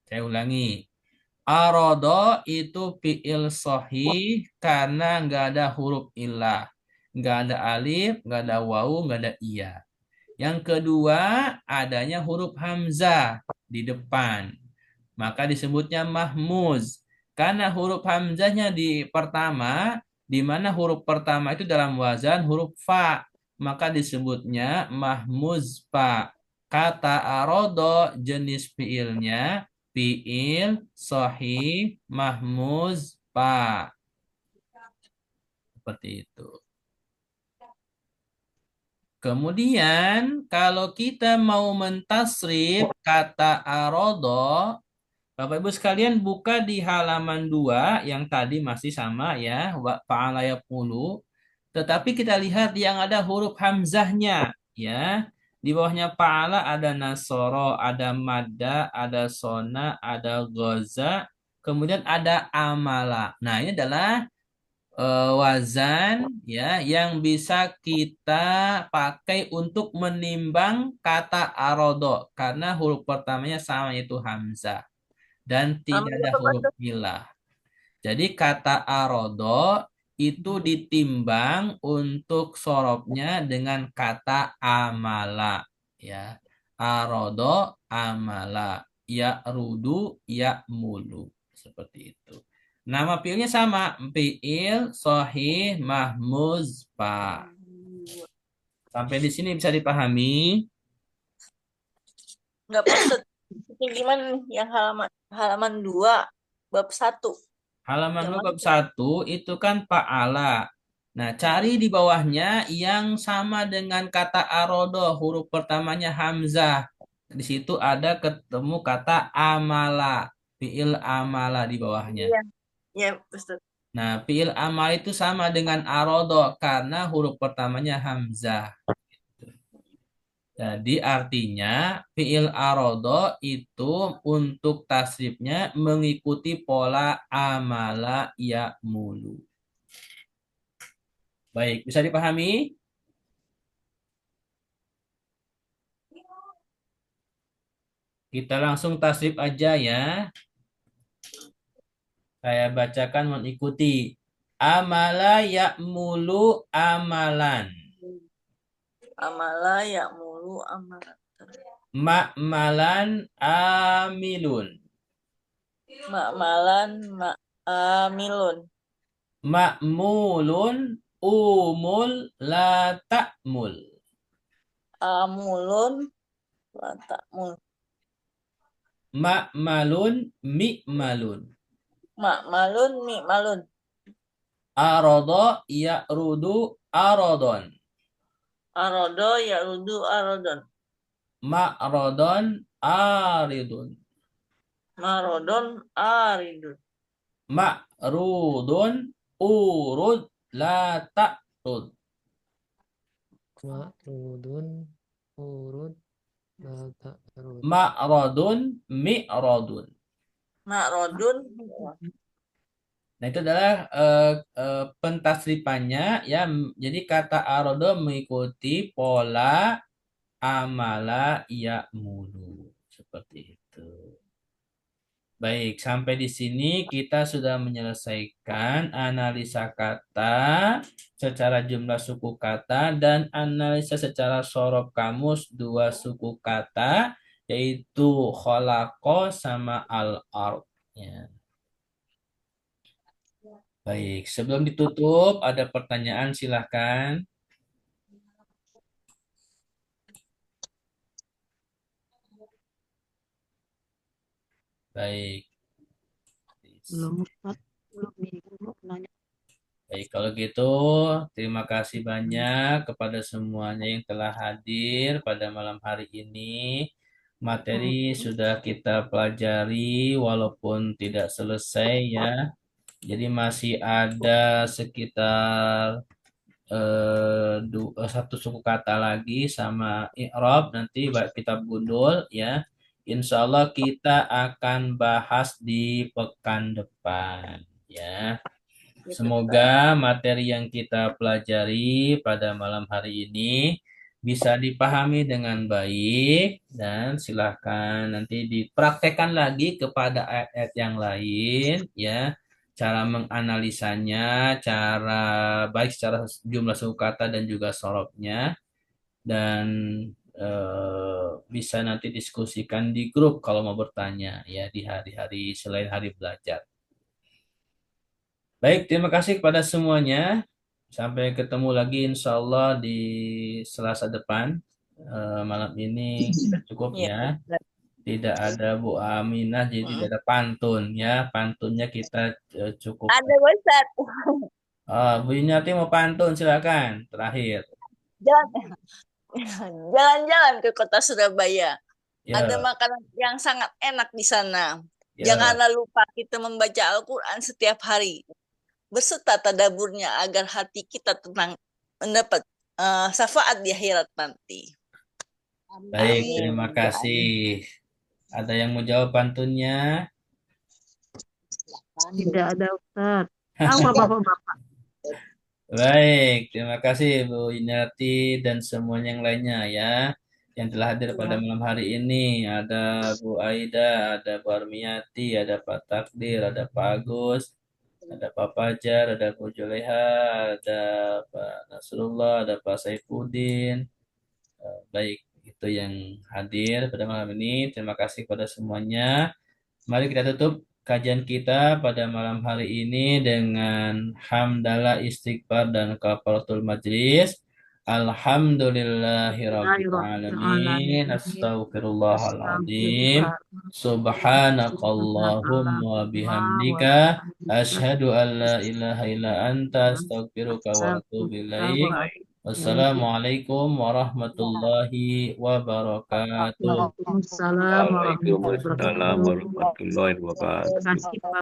Saya ulangi. Arodo itu fiil sahih karena nggak ada huruf ilah. Nggak ada alif, nggak ada wawu, nggak ada iya. Yang kedua, adanya huruf hamzah di depan. Maka disebutnya mahmuz. Karena huruf hamzahnya di pertama, di mana huruf pertama itu dalam wazan huruf fa. Maka disebutnya mahmuz fa. Kata arodo jenis fiilnya fiil sahih mahmuz pa. Seperti itu. Kemudian kalau kita mau mentasrif kata arodo, Bapak Ibu sekalian buka di halaman 2 yang tadi masih sama ya, fa'ala yaqulu. Tetapi kita lihat yang ada huruf hamzahnya ya. Di bawahnya fa'ala ada nasoro, ada madda, ada sona, ada goza, kemudian ada amala. Nah, ini adalah wazan ya yang bisa kita pakai untuk menimbang kata arodo karena huruf pertamanya sama yaitu hamzah dan tidak Ambil ada apa huruf tuh? ilah. Jadi kata arodo itu ditimbang untuk sorobnya dengan kata amala ya. Arodo amala ya rudu ya mulu seperti itu. Nama fiilnya sama, fiil sahih mahmuz fa. Sampai di sini bisa dipahami? Nggak Pak Ustadz. Ini gimana nih yang halaman 2 bab 1. Halaman Yang 2 mana? bab 1 itu kan fa'ala. Nah, cari di bawahnya yang sama dengan kata arodo, huruf pertamanya hamzah. Di situ ada ketemu kata amala, fiil amala di bawahnya. Iya, iya Ustadz. Nah, fiil amal itu sama dengan arodo karena huruf pertamanya hamzah. Jadi artinya fiil arodo itu untuk tasrifnya mengikuti pola amala ya'mulu. Baik, bisa dipahami? Kita langsung tasrif aja ya. Saya bacakan mengikuti. Amala ya'mulu amalan. Amala ya mulu amalan. Ma'malan amilun. Ma'malan ma'amilun. Ma'mulun umul la ta'mul. Amulun la ta'mul. Ma'malun mi'malun. Ma'malun mi'malun. Arodo ya'rudu arodon. Arodo ya rudu arodon. Ma'rodon aridun. Marodon aridun. Ma'rudun urud la ta'rud. Ma'rudun urud la ta'rud. Ma'rodun mi'rodun. Ma'rodun. Nah, itu adalah pentasrifannya ya. Jadi kata arodo mengikuti pola amala ya'mulu. Seperti itu. Baik, sampai di sini kita sudah menyelesaikan analisa kata secara jumlah suku kata dan analisa secara sorof kamus dua suku kata yaitu kholako sama al-ard. Ya. Baik, sebelum ditutup ada pertanyaan silahkan. Baik. Belum Ustaz, belum nanya. Baik, kalau gitu terima kasih banyak kepada semuanya yang telah hadir pada malam hari ini. Materi sudah kita pelajari walaupun tidak selesai ya. Jadi masih ada sekitar satu suku kata lagi sama i'rab nanti kita gundul ya. Insya Allah kita akan bahas di pekan depan ya. Semoga materi yang kita pelajari pada malam hari ini bisa dipahami dengan baik dan silahkan nanti dipraktekkan lagi kepada ayat-ayat yang lain ya. Cara menganalisanya, cara baik secara jumlah suku kata dan juga sorobnya dan bisa nanti diskusikan di grup kalau mau bertanya ya di hari-hari selain hari belajar. Baik, terima kasih kepada semuanya. Sampai ketemu lagi insya Allah di Selasa depan. malam ini sudah cukup Iya. ya. Tidak ada Bu Aminah, jadi tidak ada pantun ya. Pantunnya kita cukup. Ada Ustaz. Bu Yuniati mau pantun silakan. Terakhir. Jalan-jalan ke kota Surabaya. Ya, Ada makanan yang sangat enak di sana. ya. Janganlah lupa kita membaca Al-Quran setiap hari. Beserta tadaburnya agar hati kita tenang mendapat syafaat di akhirat nanti. Baik, Amin. terima kasih. Ada yang mau jawab pantunnya? Tidak ada Ustaz. Apa Bapak-Bapak? Baik, terima kasih Bu Yuniati dan semuanya yang lainnya ya yang telah hadir pada malam hari ini. Ada Bu Aida, ada Bu Armiati, ada Pak Takdir, ada Pak Agus, ada Pak Fajar, ada Bu Juleha, ada Pak Nasrullah, ada Pak Saifuddin. Baik, itu yang hadir pada malam ini. Terima kasih kepada semuanya. Mari kita tutup kajian kita pada malam hari ini dengan hamdalah, istighfar, dan kafaratul majlis. Alhamdulillahirabbil alamin. Astaghfirullahaladzim. Subhanakallahumma wa bihamdika asyhadu an la ilaha illa anta astaghfiruka wa atubu ilaik. Wassalamualaikum warahmatullahi wabarakatuh. Waalaikumsalam warahmatullahi Waalaikumsalam wabarakatuh. warahmatullahi wabarakatuh. Terima kasih Pak.